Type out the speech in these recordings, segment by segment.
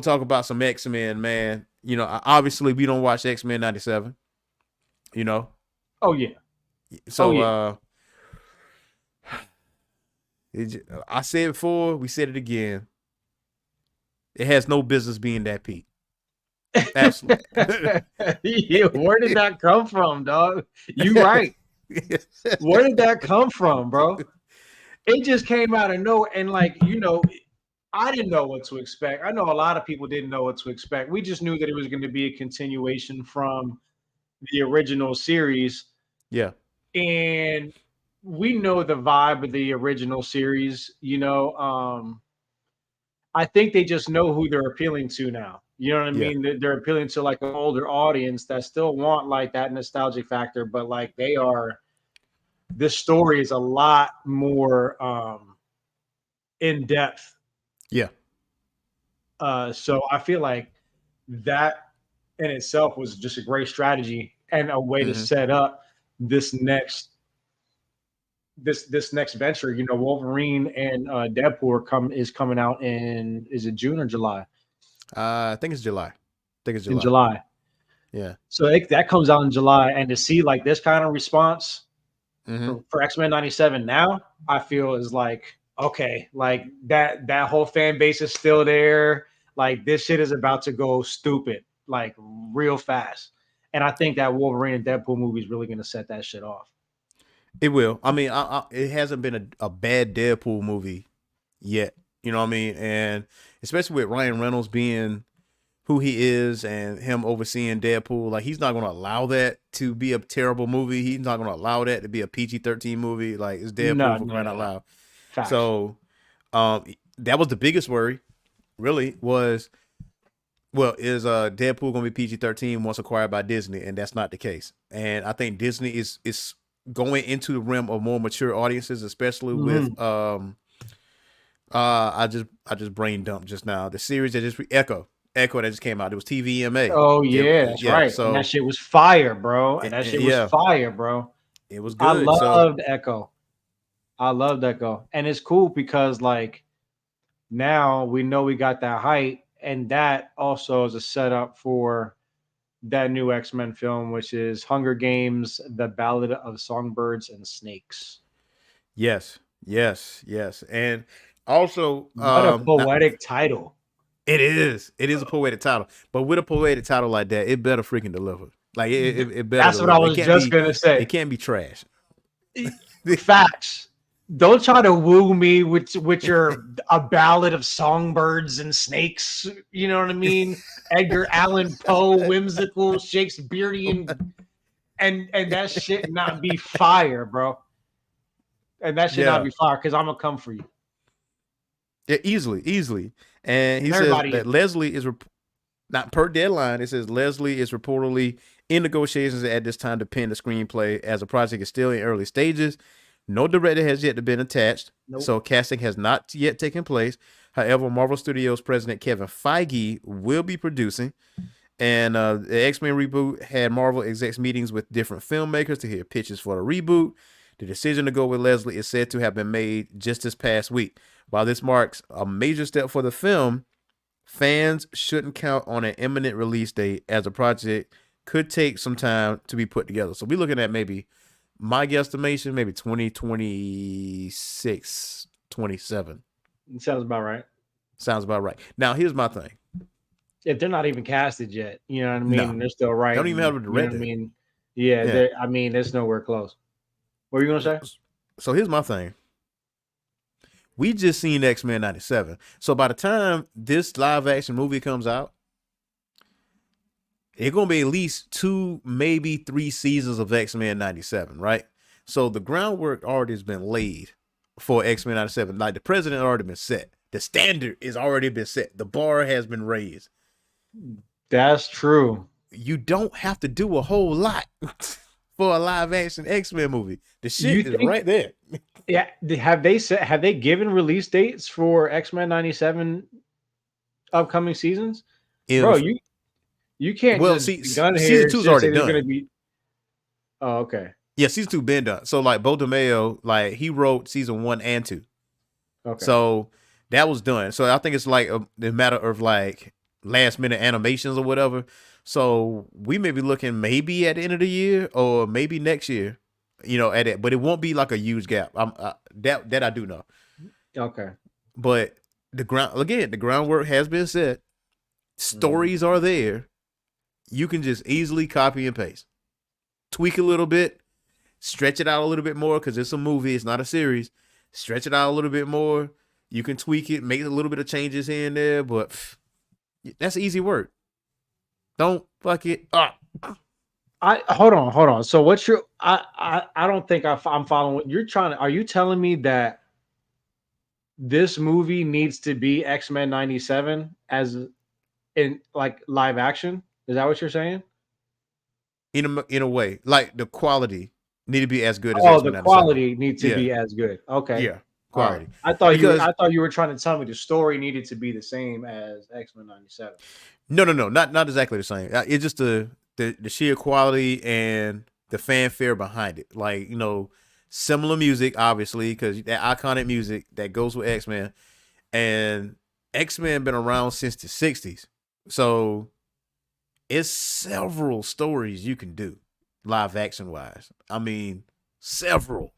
gonna talk about some X-Men, man. Obviously we don't watch X-Men 97. You know, Oh yeah. Oh so yeah. I said it before, we said it again. It has no business being that peak. Absolutely. Yeah, where did that come from, dog? You right. Where did that come from, bro? It just came out of nowhere, and I didn't know what to expect. I know a lot of people didn't know what to expect. We just knew that it was going to be a continuation from the original series, Yeah. and we know the vibe of the original series. I think they just know who they're appealing to now. You know what I Yeah. mean? They're appealing to like an older audience that still want like that nostalgic factor, but like they are. This story is a lot more in depth. Yeah. So I feel like that in itself was just a great strategy and a way to Hmm. set up this next this next venture. Wolverine and Deadpool is coming out in, is it June or July? I think it's July. In July. Yeah. So that comes out in July, and to see like this kind of response Hmm. for X Men '97 now, I feel is like okay, like that whole fan base is still there. Like this shit is about to go stupid, like real fast. And I think that Wolverine and Deadpool movie is really going to set that shit off. It will. I mean, it hasn't been a bad Deadpool movie yet. You know what I mean? And especially with Ryan Reynolds being who he is and him overseeing Deadpool, like he's not going to allow that to be a terrible movie. He's not going to allow that to be a PG-13 movie. Like it's No, Deadpool for no, crying no, out no. loud. Facts. So, that was the biggest worry. Really was is Deadpool going to be PG-13 once acquired by Disney, and that's not the case. And I think Disney is going into the realm of more mature audiences, especially with Mhm. I just brain dumped just now. The series that just Echo that just came out. It was TVMA. Oh yeah, that's Yeah. right. And that So shit was fire, bro. And that shit was yeah, fire, bro. it was I good. So loved Echo. I loved Echo. And it's cool because like now we know we got that height, and that also is a setup for that new X-Men film, which is Hunger Games: The Ballad of Songbirds and Snakes. yes, yes, yes, and also What a now poetic title. it is a poetic title, but with a poetic title like that, it better freaking deliver. Like it better That's what I deliver. was just gonna It say. can't be trash. Facts. Don't try to woo me with your a ballad of songbirds and snakes. You know what I mean? Edgar Allan Poe, whimsical, Shakespearean, and that shit not be fire, bro. And that should not Yeah, be fire because I'm gonna come for you. yeah, easily. And And he says everybody that is. Leslie is not per deadline. It says Leslie is reportedly in negotiations at this time to pen the screenplay as the project is still in early stages. No director has yet been attached, Nope. so casting has not yet taken place. However, Marvel Studios president Kevin Feige will be producing. And the X-Men reboot had Marvel execs meetings with different filmmakers to hear pitches for the reboot. The decision to go with Leslie is said to have been made just this past week. While this marks a major step for the film, fans shouldn't count on an imminent release date as the project could take some time to be put together. So we're looking at maybe, my guesstimation, maybe 2026, 27. It sounds about right. Sounds about right. Now, here's my thing. If they're not even casted yet, you know what I mean, No, and they're still they don't even have writing, a you know what I director. mean? Yeah, Yeah. I mean, it's nowhere close. What are you gonna say? So here's my thing. We just seen X-Men 97. So by the time this live action movie comes out, it's gonna be at least 2, maybe 3 seasons of X-Men 97, right? So the groundwork already has been laid for X-Men 97. Like the president already been set. The standard is already been set. The bar has been raised. That's true. You don't have to do a whole lot for a live action X-Men movie. The You shit is think? right there. Yeah. Have they given release dates for X-Men '97 upcoming seasons? Bro, If you can't well, just see, gun here season and two is just say already there's gonna done. be. Oh, okay. Yeah, season 2 been done. So like Bo DeMayo, like he wrote season 1 and 2. Okay. So that was done. So I think it's like a matter of like last minute animations or whatever. So we may be looking maybe at the end of the year or maybe next year, at it, but it won't be like a huge gap. That I do know. Okay. But the groundwork has been set. Stories are there. You can just easily copy and paste, tweak a little bit, stretch it out a little bit more because it's a movie, it's not a series. Stretch it out a little bit more. You can tweak it, make a little bit of changes here and there, but that's easy work. Don't fuck it up. Hold on. So what's your? I don't think I'm following what you're trying to. Are you telling me that this movie needs to be X-Men 97 as in like live action? Is that what you're saying? In a way, like the quality need to be as good as Oh, X-Men the 97. quality needs to be as good. Okay. Yeah, quality. Right. I thought you were trying to tell me the story needed to be the same as X-Men 97. No, not exactly the same. It's just the sheer quality and the fanfare behind it. Like, similar music, obviously, because that iconic music that goes with X-Men. And X-Men been around since the 60s. So it's several stories you can do live action wise. I mean, several.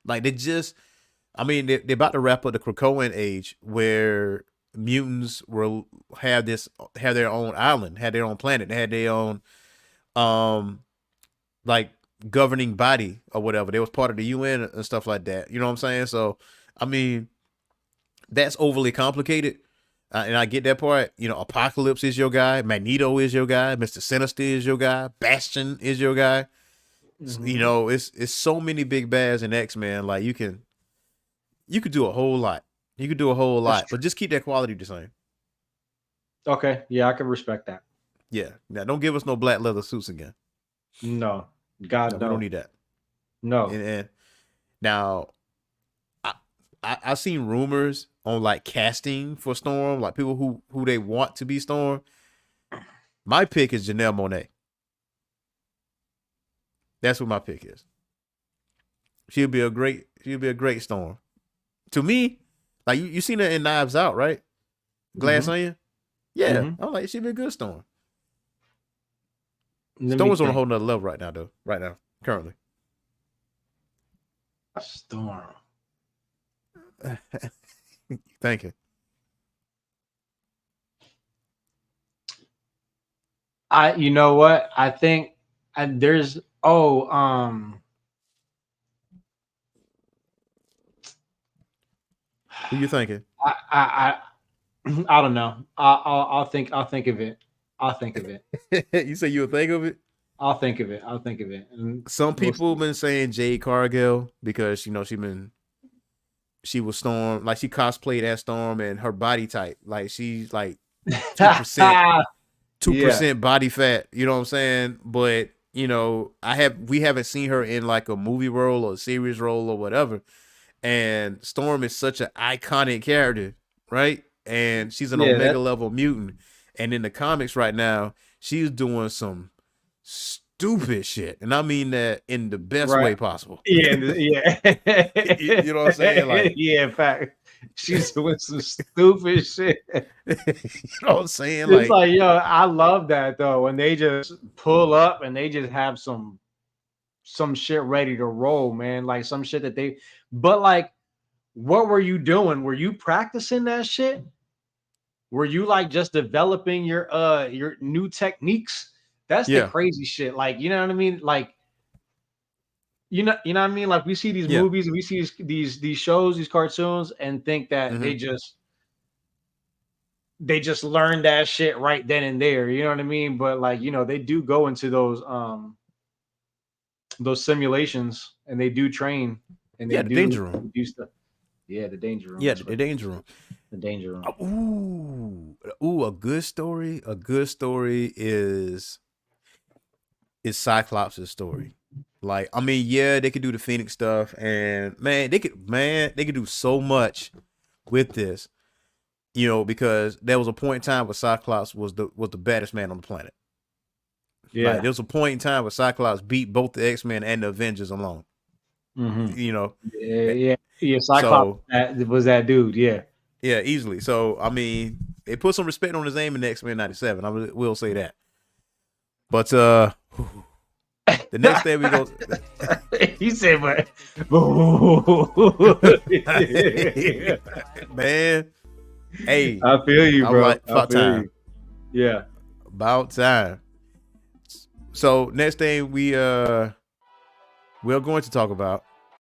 Like they're about to wrap up the Krakoan age where mutants have their own island, had their own planet, they had their own like governing body or whatever. They was part of the UN and stuff like that. You know what I'm saying? So I mean, that's overly complicated. And I get that part. Apocalypse is your guy. Magneto is your guy. Mr. Sinister is your guy. Bastion is your guy. Mm-hmm. It's so many big bads in X-Men. Like you could do a whole lot. You could do a whole lot, but just keep that quality the same. Okay. Yeah, I can respect that. Yeah. Now don't give us no black leather suits again. No. God, no. We don't need that. No. And now I've seen rumors on like casting for Storm, like people who they want to be Storm. My pick is Janelle Monáe. That's what my pick is. She'll be a great Storm. To me, like you seen her in Knives Out, right? Glass Onion. Yeah, mm-hmm. I'm like she'll be a good Storm. Storm's on a whole nother level right now, though. Right now, currently. Storm. Thank you. You know what? I think there's who you thinking? I don't know. I'll think of it. I'll think of it. You say you'll think of it? I'll think of it. And some people have been saying Jade Cargill because she was Storm, like she cosplayed as Storm and her body type, like she's like 2% body fat. You know what I'm saying? But we haven't seen her in like a movie role or a series role or whatever. And Storm is such an iconic character, right? And she's an Omega level mutant. And in the comics right now, she's doing some stupid shit, and I mean that in the best way possible. Yeah. You know what I'm saying? Like, yeah, in fact, she's doing some stupid shit. You know what I'm saying? It's like, yo, I love that though when they just pull up and they just have some shit ready to roll, man. Like some shit that but like, what were you doing? Were you practicing that shit? Were you like just developing your new techniques? That's the crazy shit. Like, you know what I mean? Like, you know what I mean? Like we see these movies and we see these shows, these cartoons, and think that they just learned that shit right then and there. You know what I mean? But like, they do go into those simulations and they do train and they the danger room. Do stuff. Yeah, the danger room. Yeah, the danger room. The danger room. Ooh, a good story. A good story is Cyclops' story. Like, I mean, yeah, they could do the Phoenix stuff, and they could do so much with this, because there was a point in time where Cyclops was the baddest man on the planet. Yeah, like, there was a point in time where Cyclops beat both the X-Men and the Avengers alone. Mm-hmm. Yeah. Cyclops was that dude. Yeah, easily. So I mean, It put some respect on his name in X-Men 97. I will say that. But the next day we go. He said, "But man, hey, I feel you, bro. Like, about time. Yeah, about time." So next thing we're going to talk about